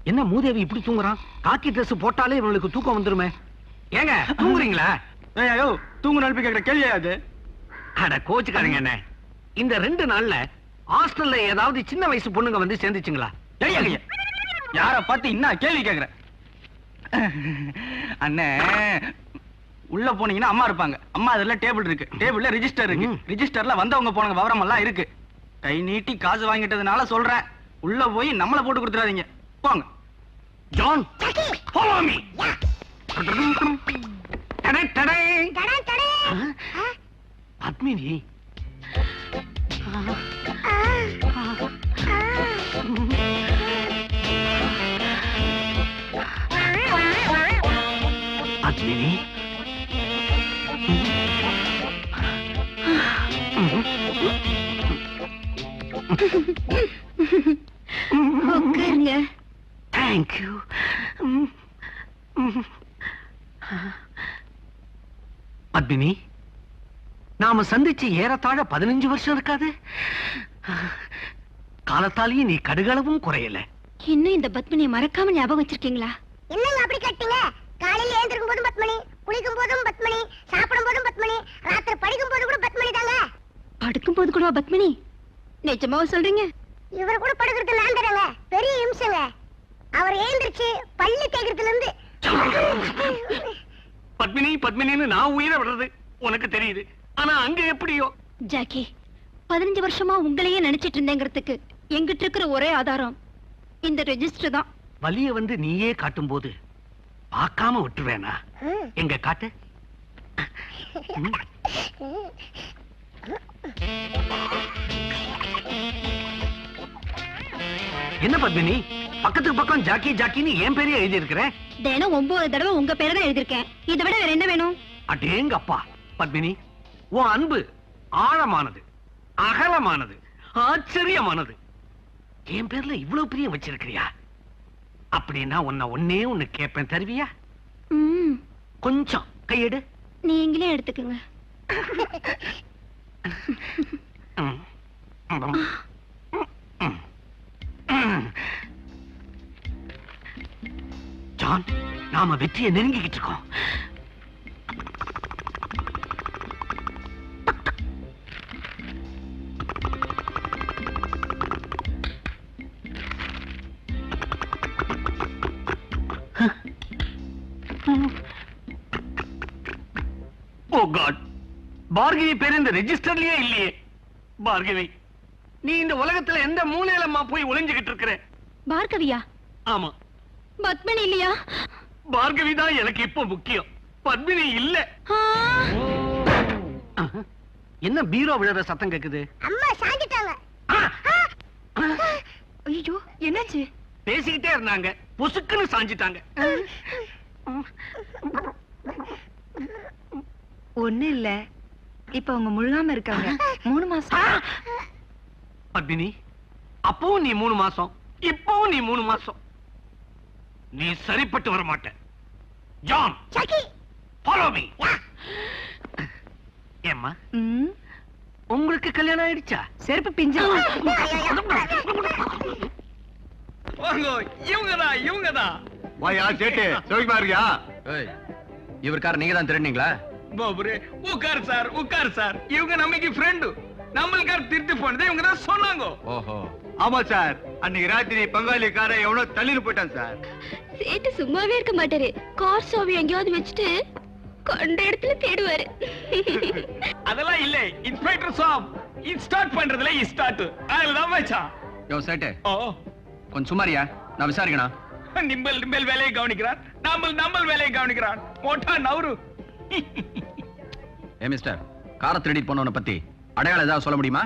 என்ன மூதேவி இப்படி தூங்குறான்? காக்கி ட்ரெஸ் போட்டாலே இவங்களுக்கு தூக்கம் வந்துருமே. ஏங்க தூங்குறீங்களா? ஐயோ தூங்கு நல்பி கேக்குற கேள்வியா அது? அட கோச்சுக்காரங்க. என்ன இந்த 2 நாள்ல ஹாஸ்டல்ல ஏதாவது சின்ன வயசு பொண்ணுங்க வந்து சேர்ந்துச்சுங்களா? யார பார்த்து என்ன கேள்வி கேக்குற? அண்ணே உள்ள போனீங்கன்னா அம்மா இருப்பாங்க. அம்மா அதுல டேபிள் இருக்கு. டேபிள்ல ரெஜிஸ்டர் இருக்கு. ரெஜிஸ்டர்ல வந்தவங்க போனவங்க விவரம் எல்லாம் இருக்கு. கை நீட்டி காசு வாங்கிட்டதுனால சொல்றேன், உள்ள போய் நம்மள போட்டு கொடுத்துறாதீங்க. போங்க. John, follow me. டடை டடை டடை. பத்மினி. பத்மினி. உட்காருங்க. Thank you. பத்மினி, நாம சந்திச்சு ஏறத்தாழ 15 வருஷம் இருக்காது. காலத்தாலேயே நீ கடுகளவும் குறையல. இன்னும் இந்த பத்மினியை மறக்காம ஞாபகம் வச்சிருக்கீங்களா? என்னங்க அப்படி கேட்டீங்க? காலையில எழுந்திருக்கும் போதும் பத்மினி, குளிக்கும் போதும் பத்மினி, சாப்பிடும் போதும் பத்மினி, ராத்திரி படிக்கும் போது கூட பத்மினி தாங்க. படுக்கும் போது கூட பத்மினி? நிஜமாவா சொல்றீங்க? இவர் கூட படுக்கிறது நான் தரங்க. பெரிய இம்சங்க. அவர் எழுந்திருச்சு பள்ளி தேய்க்கிறதுல இருந்து. பத்மினி பத்மினின்னு நான் உயிரை விடுறது உனக்கு தெரியுது. ஆனா அங்க எப்படியோ. ஜாக்கி, 15 வருஷமா உங்களையே நினைச்சிட்டு இருந்தேங்கிறதுக்கு எங்கிட்ட இருக்கிற ஒரே ஆதாரம் இந்த ரெஜிஸ்டர் தான். வலிய வந்து நீயே காட்டும் போது பார்க்காம விட்டுருவேனா? எங்க காட்டு. என்ன பத்மினி, பக்கத்துக்கு பக்கம் ஜாக்கி ஜாக்கின்னு என் பேரையே எழுதி இருக்கிறேன். தினம் 9 தடவை உங்க பேரை தான் எழுதிருக்கேன். இதை விட வேற என்ன வேணும்? அடேங்க அப்பா. பத்மினி, உன் அன்பு ஆழமானது, அகலமானது, ஆச்சரியமானது. என் பேர்ல இவ்வளவு பிரியம் வச்சிருக்கிறியா? அப்படின்னா உன்னை ஒன்னே ஒண்ணு கேட்பேன், தருவியா? கொஞ்சம் கையெடு. நீங்களே எடுத்துக்கங்க. ஜான், நாம வெற்றியை நெருங்கிக்கிட்டு இருக்கோம். ஓ காட், பார்கவி பேர் இந்த ரெஜிஸ்டர்லயே இல்லையே. பார்கவி, நீ இந்த உலகத்துல எந்த மூலையிலம்மா போய் ஒளிஞ்சுகிட்டு இருக்கிற? பார்கவியா? ஆமா. பத்மினி இல்லையா? பார்கவி தான் எனக்கு இப்ப முக்கியம், பத்மினி இல்ல. என்ன பீரோ விழுற சத்தம் கேக்குது? அம்மா சாஞ்சிட்டாங்க. ஐயோ, என்னாச்சு? பேசிக்கிட்டே இருந்தாங்க, பொசுக்குன்னு சாஞ்சிட்டாங்க. ஒண்ணு இல்ல, இப்ப அவங்க முழுகாம இருக்காங்க. 3 மாசம். பத்மினி, அப்பவும் நீ 3 மாசம், இப்பவும் நீ 3 மாசம். நீ சரிப்பட்டு வர மாட்ட. John, Jackie, follow me. ஏம்மா, உங்களுக்கு கல்யாணம் ஆயிடுச்சா? செருப்பு பிஞ்சு. இவங்கதான். வாயா சேட்டு, சௌக்கியமா இருக்கியா? இவர்கார நீங்க தான் திருநீங்களா? பாபுரே, உட்கார் சார், உட்கார் சார். இவங்க நமக்கு ஃப்ரெண்டு. நம்மளுக்கார திருட்டு போனது இவங்க தான் சொன்னாங்க. ஓஹோ, ஆமா சார். அன்னைக்கு ராத்திரி பங்காளிக்கார எவனோ தள்ளின்னு போயிட்டான் சார். சேட்டு சும்மாவே இருக்க மாட்டாரு. கார் சாவி எங்கேயாவது வச்சுட்டு கண்ட இடத்துல தேடுவாரு. அதெல்லாம் இல்ல, இன்ஸ்பெக்டர் சாப் ஸ்டார்ட் பண்றதுல ஸ்டார்ட் அதுதான் வச்சான். யோ சேட்டு, கொஞ்சம் சுமாரியா, நான் விசாரிக்கணும். நிம்பல் வேலையை கவனிக்கிறான், நம்மள் வேலையை கவனிக்கிறான். மோட்டா நவரு. ஏ மிஸ்டர், காரை திருடிட்டு போனவனை பத்தி அடையாளம் ஏதாவது சொல்ல முடியுமா?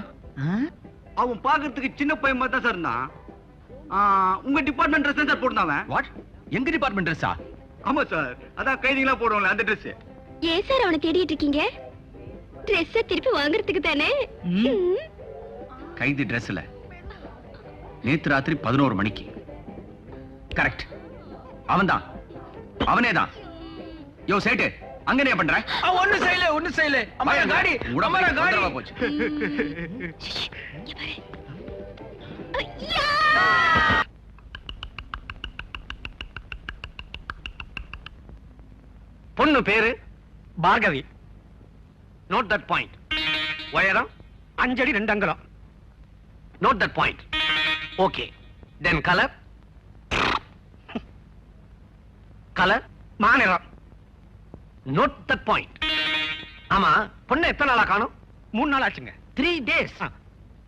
அவன் பாக்குறதுக்கு சின்ன பையன் மாதிரி தான் சார் இருந்தான். உங்க டிபார்ட்மெண்ட் ட்ரெஸ் சார் போட்டுருந்தாவன். வாட்? எங்க டிபார்ட்மெண்ட் ட்ரெஸ்ஸா? ஆமா சார், அதான் கைதிகளா போடுவாங்களே அந்த ட்ரெஸ். ஏன் சார் அவனை தேடிட்டு இருக்கீங்க? ட்ரெஸ் திருப்பி வாங்குறதுக்கு தானே. கைதி ட்ரெஸ்ல நேத்து ராத்திரி 11 மணிக்கு. கரெக்ட், அவன்தான், அவனேதான். யோ சேட்டு, அங்க என்ன பண்ற? ஒண்ணு செய்யல. அம்மா காடி, அம்மா காடி போச்சு. பொண்ணு பேரு பார்கவி. Note that point. உயரம் 5 அடி 2 அங்குலம். Note that point. Okay. Then colour colour மாநிறம். Note that point. ஆமா, பொண்ணு எத்தனை நாளா காணும்? 3 நாள் ஆச்சுங்க. 3 days.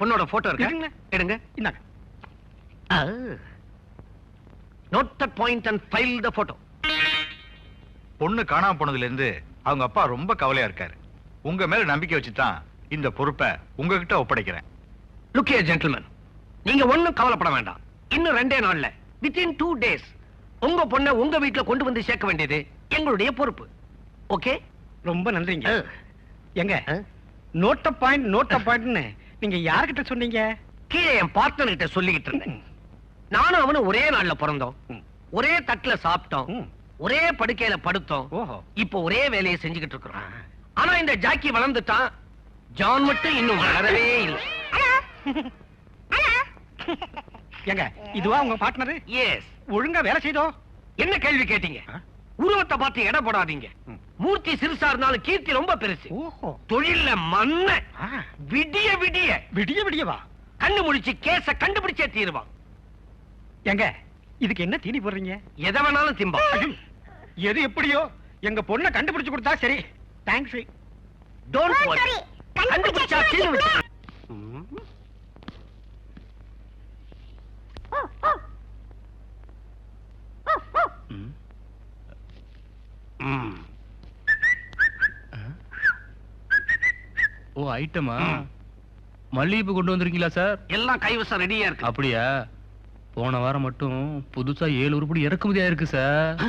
பொண்ணோட போட்டோ இருக்கு, இருக்குங்க. எடுங்க. இந்தாங்க. Note that point and file the photo. பொண்ணு காணாம போனதுல இருந்து அவங்க அப்பா ரொம்ப கவலையா இருக்காரு. உங்க மேல நம்பிக்கை வச்சுதான் இந்த பொறுப்பை உங்ககிட்ட ஒப்படைக்கிறேன். லுக் ஹியர் ஜென்டில்மேன், நீங்க ஒண்ணும் கவலைப்பட வேண்டாம். இன்னும் 2 நாள்ல வித்தின் 2 days உங்க பொண்ணை உங்க வீட்டுல கொண்டு வந்து சேர்க்க வேண்டியது எங்களுடைய பொறுப்பு. ஓகே? ரொம்ப நன்றிங்க. எங்க நோட்ட பாயிண்ட்னு நீங்க யார்கிட்ட சொன்னீங்க? கீழே என் பார்ட்னர் கிட்ட சொல்லிக்கிட்டு இருந்தேன். நானும் அவனும் ஒரே நாள்ல பிறந்தோம், ஒரே தட்டுல சாப்பிட்டோம், ஒரே படுக்கையில படுத்தோம். ஓஹோ. இப்போ ஒரே வேலையை செஞ்சுக்கிட்டு இருக்கிறோம். ஆனா இந்த ஜாக்கி வளர்ந்துட்டான், ஜான் மட்டும் இன்னும் வளரவே இல்லை. எங்க இதுவா உங்க பார்ட்னர்? எஸ். ஒழுங்கா வேலை செய்தோ? என்ன கேள்வி கேட்டீங்க? உருவத்தை பார்த்து எடை போடாதீங்க. மூர்த்தி சிறுசா இருந்தாலும் கீர்த்தி ரொம்ப பெருசு. ஓஹோ. தொழில்ல மண்ண விடிய விடிய விடியவா? கண்ணு முடிச்சு கேஸ கண்டுபிடிச்சே தீருவான். எங்க இதுக்கு என்ன தீனி போடுறீங்க? எதை வேணாலும் திம்பா. எது எப்படியோ எங்க பொண்ணை கண்டுபிடிச்சு கொடுத்தா சரி. தேங்க்ஸ். Don't worry. கண்டுபிடிச்சா தீருவான். ஓ ஐட்டமா? மல்லிகைப்பூ கொண்டு வந்திருக்கீங்களா சார்? எல்லாம் கைவசம் ரெடியா இருக்கு. அப்படியா? போன வாரம் மட்டும் புதுசா 7 உருப்படி இறக்குமதியா இருக்கு சார்.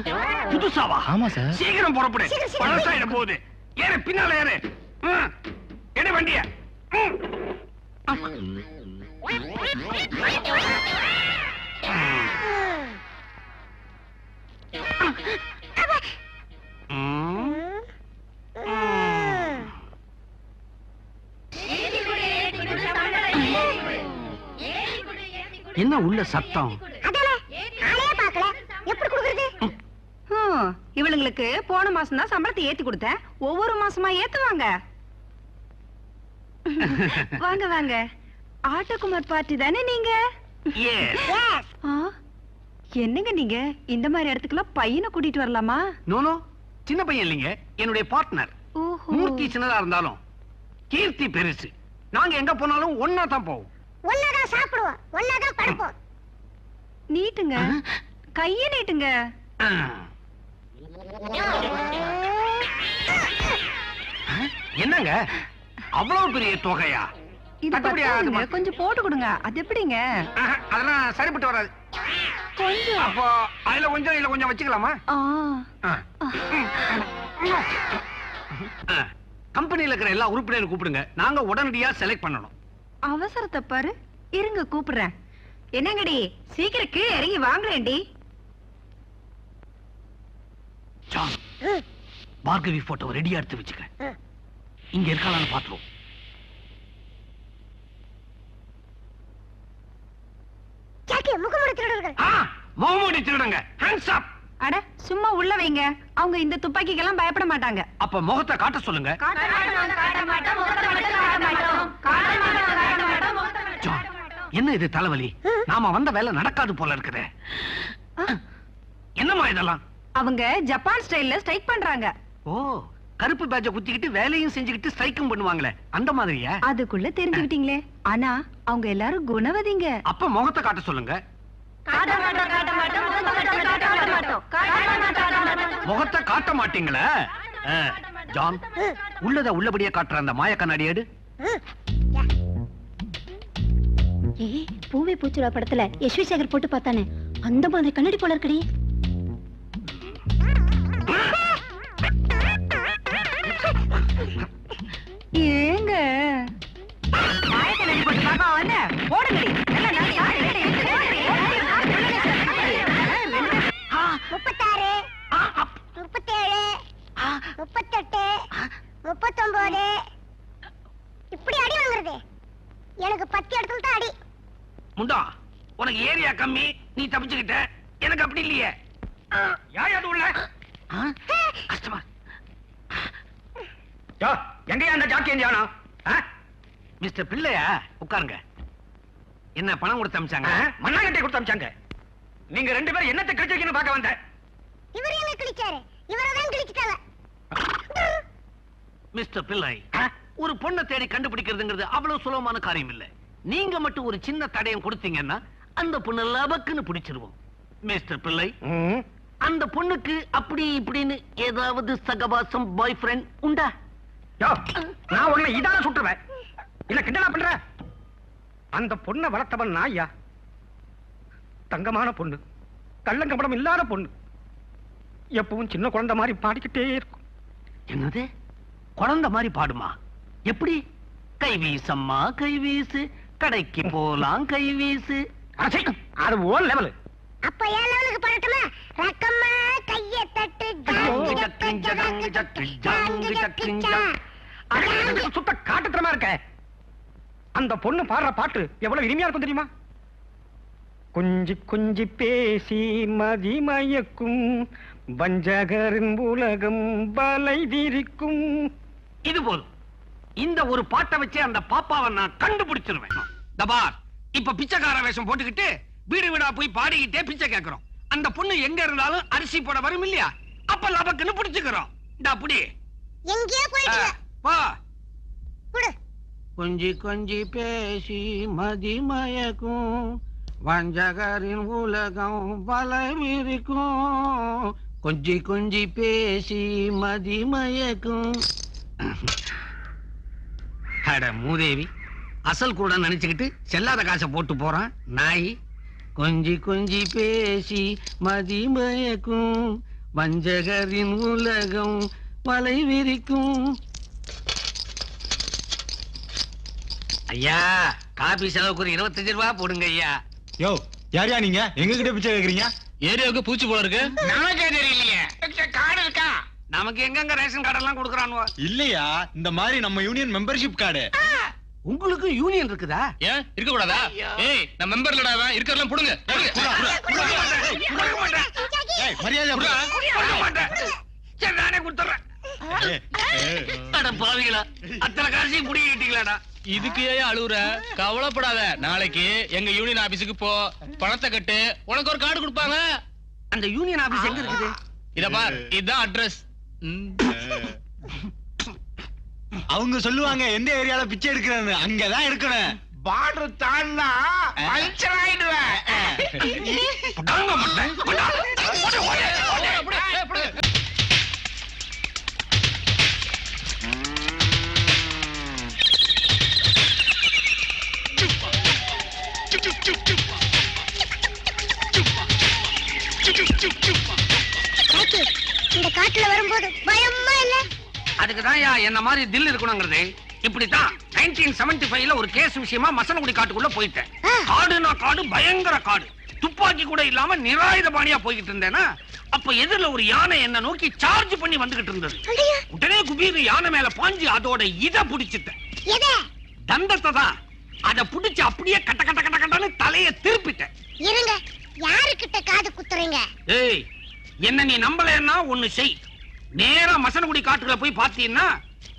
புதுசாவா? ஆமா சார். சீக்கிரம் புறப்படு, பழசாயிட போகுது. ஏறு, பின்னால ஏறு. எடு வண்டிய. என்ன உள்ள சத்தம்? இவளுங்களுக்கு போன மாசம் தான் சம்பளத்தை ஏத்தி கொடுத்தேன். ஒவ்வொரு மாசமா ஏத்துவாங்க. வாங்க வாங்க. ஆட்டோகுமார் பார்ட்டி தானே நீங்க? என்னங்க நீங்க இந்த மாதிரி இடத்துக்குலாம் பையனை கூட்டிட்டு வரலாமா? நோ, சின்ன பையன் இல்லைங்க, என்னுடைய பார்ட்னர். மூர்த்தி சின்னதா இருந்தாலும் கீர்த்தி பெருசு. நாங்க எங்க போனாலும் ஒன்னா தான் போவோம், ஒன்னாதான் சாப்பிடுவோம், ஒன்னாதான் படுப்போம். நீட்டுங்க, கைய நீட்டுங்க. என்னங்க அவ்வளவு பெரிய தொகையா? கொஞ்சம் போட்டு கொடுங்க. அது எப்படிங்க? அதெல்லாம் சரிப்பட்டு வராது. கொஞ்சம். அப்போ அதுல கொஞ்சம் இதுல கொஞ்சம் வச்சுக்கலாமா? கம்பெனில இருக்கிற எல்லா உறுப்பினரும் கூப்பிடுங்க, நாங்க உடனடியா செலக்ட் பண்ணணும். அவசரத்தை பாரு, இருங்க கூப்பிடுறேன். என்னங்கடி சீக்கிரம் கீழே இறங்கி வாங்குறேன்டி. ஜான், பார்கவி போட்டோ ரெடியா எடுத்து வச்சுக்க. இங்க இருக்காளான்னு பாத்துருவோம். முகமூடி திருடுங்க. Hands up. அட சும்மா உள்ள வைங்க, அவங்க இந்த துப்பாக்கிக்கெல்லாம் பயப்பட மாட்டாங்க. அப்ப முகத்தை காட்ட சொல்லுங்க. ஜான், என்ன இது தலைவலி? நாம வந்த வேலை நடக்காது போல இருக்குதே. என்னமா இதெல்லாம்? அவங்க ஜப்பான் ஸ்டைல்ல ஸ்ட்ரைக் பண்றாங்க. ஓ, கருப்பு பேட்ஜ குத்திக்கிட்டு வேலையும் செஞ்சுக்கிட்டு ஸ்ட்ரைக்கும் பண்ணுவாங்களே, அந்த மாதிரியா? அதுக்குள்ள தெரிஞ்சுக்கிட்டீங்களே. ஆனா அவங்க எல்லாரும் குணவதிங்க. அப்ப முகத்தை காட்ட சொல்லுங்க. முகத்தை காட்ட மாட்டீங்களா? ஜான், உள்ளத உள்ளபடியே காட்டுற அந்த மாய கண்ணாடி எடு. பூவே பூச்சுடா படத்துல யஷ்வி சேகர் போட்டு பார்த்தானே, அந்த மாதிரி கண்ணாடி போல இருக்கடி. ஏங்க மாய கண்ணாடி போட்டு பாப்பா வந்து போடுங்கடி. 36, 37, 38, 39 இப்படி அடி வாங்குறது. எனக்கு 10 இடத்துல தான் அடி. முண்டா, உனக்கு ஏரியா கம்மி, நீ தப்பிச்சுக்கிட்ட. எனக்கு அப்படி இல்லையே. யார் அது உள்ள? கஷ்டமா எங்கயா அந்த ஜாக்கியம் ஜானம்? மிஸ்டர் பிள்ளையா, உட்காருங்க. என்ன பணம் கொடுத்து அமிச்சாங்க? மண்ணாங்கட்டை கொடுத்து அமிச்சாங்க. நீங்க 2 பேரும் என்னத்தை கிழிச்சிருக்கீங்கன்னு பார்க்க வந்தேன். இவர் எங்க கிழிச்சாரு? இவரதான் கிழிச்சிட்டாங்க. மிஸ்டர் பிள்ளை, ஒரு பொண்ணை தேடி கண்டுபிடிக்கிறதுங்கிறது அவ்வளவு சுலபமான காரியம் இல்ல. நீங்க மட்டும் ஒரு சின்ன தடயம் கொடுத்தீங்கன்னா அந்த பொண்ணு லபக்குன்னு பிடிச்சிருவோம். மிஸ்டர் பிள்ளை, அந்த பொண்ணுக்கு அப்படி இப்படின்னு ஏதாவது சகவாசம் பாய் ஃப்ரெண்ட் உண்டா? நான் உன்னை இதால சுட்டுவேன். இல்ல கிண்டலா பண்ற? அந்த பொண்ணை வளர்த்தவன் நான் ஐயா. தங்கமான பொண்ணு, கள்ளங்கபடம் இல்லாத பொண்ணு, எப்பவும் சின்ன குழந்தை மாதிரி பாடிக்கிட்டே இருக்கும். என்னது குழந்தை மாதிரி பாடுமா? எப்படி? கை வீசம்மா கை வீசு, கடைக்கு போலாம் கை வீசு. அது ஓன் லெவல். அப்ப ஏன் லெவலுக்கு பாடட்டுமா? ரக்கம்மா கைய தட்டு சுத்த காட்டுத்தரமா இருக்க. அந்த பொண்ணு பாடுற பாட்டு எவ்வளவு இனிமையா இருக்கும் தெரியுமா? கொஞ்சி கொஞ்சி பேசி மதிமயக்கும் வஞ்சகரின் உலகம் வலை விரிக்கும். இது போதும். இந்த ஒரு பாட்டை வச்சு அந்த பாப்பாவை நான் கண்டுபிடிச்சிருவேன். தபார், இப்ப பிச்சைக்கார வேஷம் போட்டுக்கிட்டு வீடு வீடா போய் பாடிக்கிட்டே பிச்சை கேட்கிறோம். அந்த பொண்ணு எங்க இருந்தாலும் அரிசி போட வரும் இல்லையா? அப்ப லபக்குன்னு பிடிச்சுக்கிறோம். இந்த அப்படி எங்கேயோ போயிட்டு வா. குடு. கொஞ்சி கொஞ்சி பேசி மதிமயக்கும் வஞ்சகரின் உலகம் வலை விரிக்கும். கொஞ்சி கொஞ்சி பேசி மதிமயக்கும். அட மூதேவி, அசல் கூட நினைச்சுக்கிட்டு செல்லாத காசை போட்டு போறான் நாய். கொஞ்சி கொஞ்சி பேசி மதிமயக்கும் வஞ்சகரின் உலகம் வலை விரிக்கும். ஐயா, காபி செலவுக்கு ஒரு 25 ரூபாய் போடுங்க ஐயா. யோ, யாரையா நீங்க எங்க கிட்ட பிச்சை கேக்குறீங்க? ஏரியாவுக்கு பூச்சி போல இருக்கு. நமக்கே தெரியலையே. கார்டு இருக்கா? நமக்கு எங்கெங்க ரேஷன் கார்டு எல்லாம் கொடுக்கறானுவோ? இல்லையா, இந்த மாதிரி நம்ம யூனியன் மெம்பர்ஷிப் கார்டு. உங்களுக்கு யூனியன் இருக்குதா? ஏன் இருக்க கூடாதா? ஏய், நான் மெம்பர்லடா, இருக்கறதெல்லாம் புடுங்க. ஏய், மரியாதை புடா. சரி, நானே கொடுத்துறேன். அட பாவிகளா, அத்தனை காசையும் புடிங்கிட்டீங்களாடா. இதுக்கு ஏன் அழுவுற? கவலைப்படாத, நாளைக்கு எங்க யூனியன் ஆபீஸுக்கு போ, பணத்தை கட்டு, உனக்கு ஒரு கார்டு கொடுப்பாங்க. அந்த யூனியன் ஆபீஸ் எங்க இருக்குது? இத பார், இதுதான் அட்ரஸ். அவங்க சொல்லுவாங்க எந்த ஏரியால பிச்சை எடுக்கிறேன்னு, அங்கதான் இருக்கணும். பார்டர் தாண்டா பஞ்சர் ஆயிடுவேன். இந்த காட்டுல வரும்போது பயமா இல்ல? அதுக்குதான் என்ன மாதிரி தில் இருக்கணுங்கிறது. இப்படித்தான் 1975ல ஒரு கேஸ் விஷயமா மசனகுடி காட்டுக்குள்ள போயிட்டேன். காடுனா காடு, பயங்கர காடு. துப்பாக்கி கூட இல்லாம நிராயுதபாணியா போய்கிட்டு இருந்தேன்னா, அப்ப எதிரில ஒரு யானை என்ன நோக்கி சார்ஜ் பண்ணி வந்துகிட்டு இருந்தது. உடனே குபீர் யானை மேல பாஞ்சு அதோட இத புடிச்சிட்டேன். தந்தத்தை தான். அத புடிச்சு அப்படியே கட்ட கட்ட கட்ட கட்டன்னு தலைய திருப்பிட்டேன். இருங்க, யாருக்கிட்ட காது குத்துறீங்க? ஏய், என்ன நீ நம்பலன்னா ஒண்ணு செய். நேரா மசனகுடி காட்டுக்குள்ள போய் பாத்தீங்கன்னா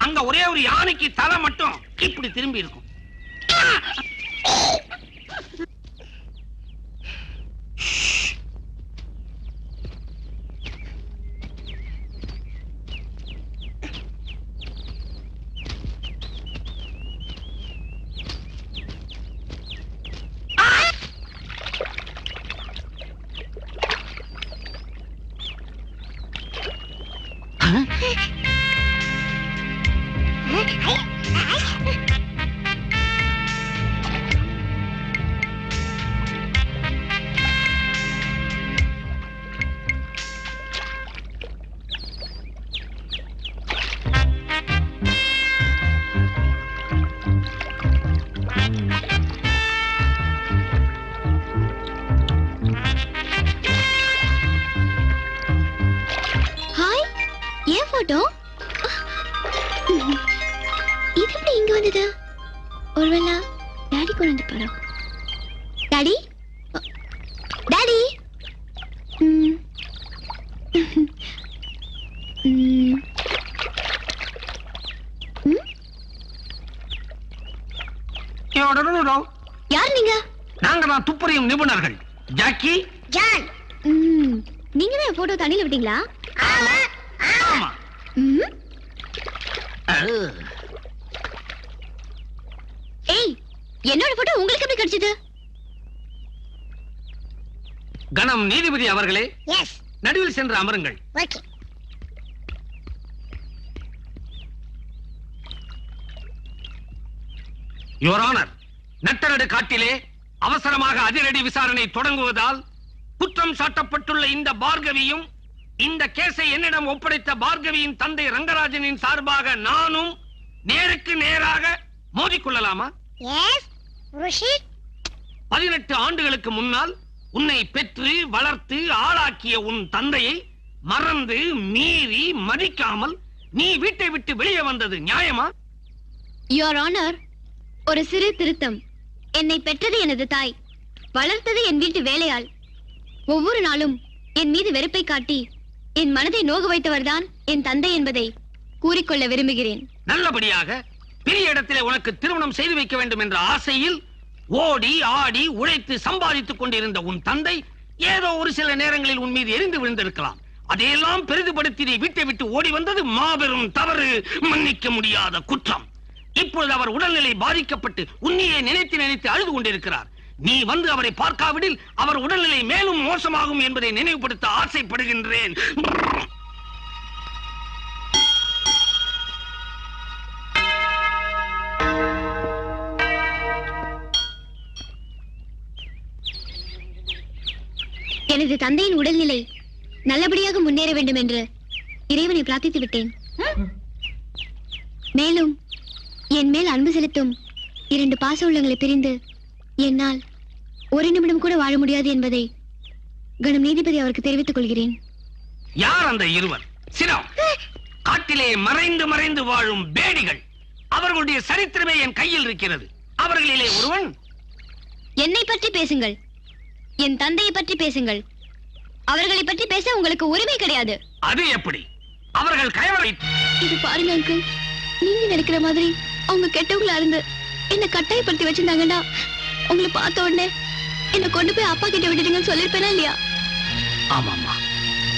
அங்க ஒரே ஒரு யானைக்கு தலை மட்டும் இப்படி திரும்பி இருக்கும். போட்டோ இது எப்படி இங்க வந்தது? ஒருவேளை டாடி கொண்டு வந்து பாரு. Daddy, daddy. நாங்க தான் துப்பறியும் நிபுணர்கள். Jackie, John. நீங்க தான் போட்டோ தண்ணியில விட்டீங்களா? ஆமா ஆமா. ம். ஏய், என்னோட போட்டோ உங்களுக்கு எப்படி கிடைச்சது? கணம் நீதிபதி அவர்களே, எஸ். நடுவில் சென்று அமருங்கள். ஓகே. யுவர் ஆனர், நட்டநடு காட்டிலே அவசரமாக அதிரடி விசாரணை தொடங்குவதால் குற்றம் சாட்டப்பட்டுள்ள இந்த பார்கவியும் இந்த கேஸை என்னிடம் ஒப்படைத்த பார்கவியின் தந்தை ரங்கராஜனின் சார்பாக நானும் நேருக்கு நேராக மோதிக்கொள்ளலாமா? எஸ். ருஷித், 18 ஆண்டுகளுக்கு முன்னால் உன்னை பெற்று வளர்த்து ஆளாக்கிய உன் தந்தையை மறந்து மீறி மதிக்காமல் நீ வீட்டை விட்டு வெளியே வந்தது நியாயமா? யுவர் ஆனர், ஒரு சிறு திருத்தம். என்னை பெற்றது எனது தாய், வளர்த்தது என் வீட்டு வேலையாள். ஒவ்வொரு நாளும் என் மீது வெறுப்பை காட்டி என் மனதை நோக வைத்தவர்தான் என் தந்தை என்பதை கூறிக்கொள்ள விரும்புகிறேன். நல்லபடியாக பெரிய இடத்திலே உனக்கு திருமணம் செய்து வைக்க வேண்டும் என்ற ஆசையில் ஓடி ஆடி உழைத்து சம்பாதித்துக் கொண்டிருந்த உன் தந்தை ஏதோ ஒரு சில நேரங்களில் உன் மீது எரிந்து விழுந்திருக்கலாம். அதையெல்லாம் பெரிதுபடுத்தி நீ வீட்டை விட்டு ஓடி வந்தது மாபெரும் தவறு, மன்னிக்க முடியாத குற்றம். இப்பொழுது அவர் உடல்நிலை பாதிக்கப்பட்டு உன்னையே நினைத்து நினைத்து அழுது கொண்டிருக்கிறார். நீ வந்து அவரை பார்க்காவிடில் அவர் உடல்நிலை மேலும் மோசமாகும் என்பதை நினைவுபடுத்த ஆசைப்படுகின்றேன். எனது தந்தையின் உடல்நிலை நல்லபடியாக முன்னேற வேண்டும் என்று இறைவனை பிரார்த்தித்து விட்டேன். மேலும் என் மேல் அன்பு செலுத்தும் 2 பாச உள்ளங்களை பிரிந்து என்னால் ஒரு நிமிடம் கூட வாழ முடியாது என்பதை கணம் நீதிபதி அவருக்கு தெரிவித்துக் கொள்கிறேன். யார் அந்த இருவர்? சினம். காட்டிலே மறைந்து மறைந்து வாழும் பேடிகள். அவர்களுடைய சரித்திரமே என் கையில் இருக்கிறது. அவர்களிலே ஒருவன். என்னை பற்றி பேசுங்கள், என் தந்தையை பற்றி பேசுங்கள். அவர்களை பற்றி பேச உங்களுக்கு உரிமை கிடையாது. அது எப்படி? அவர்கள் கயவரை. இது பாருங்க அங்கிள், நீங்க நினைக்கிற மாதிரி அவங்க கெட்டவங்களா இருந்து என்ன கட்டாயப்படுத்தி வச்சிருந்தாங்கன்னா உங்களை பார்த்த உடனே என்ன கொண்டு போய் அப்பா கிட்ட விட்டுட்டீங்கன்னு சொல்லிருப்பேனா இல்லையா? ஆமாமா.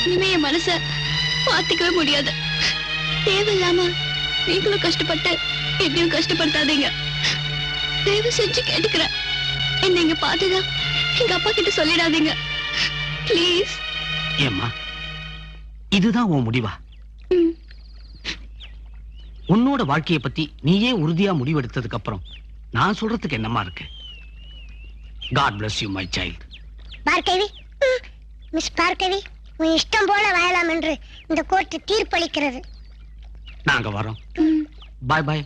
இனிமே என் மனச மாத்திக்கவே முடியாது. தேவையில்லாம நீங்களும் கஷ்டப்பட்டு என்னையும் கஷ்டப்படுத்தாதீங்க. தயவு செஞ்சு கேட்டுக்கிறேன். என்ன இங்க பார்த்துதான் எங்க அப்பா கிட்ட சொல்லிடாதீங்க ப்ளீஸ். ஏம்மா, இதுதான் உன் முடிவா? உன்னோட வாழ்க்கையை பத்தி நீயே உறுதியா முடிவெடுத்ததுக்கு அப்புறம் நான் சொல்றதுக்கு என்னமா இருக்கு? God bless you, my child. Bhargavi, miss Bhargavi, உன் இஷ்டம் போல வாழலாம் என்று இந்த கோர்ட் தீர்ப்பளிக்கிறது. நாங்க வரோம். பாய் பாய்.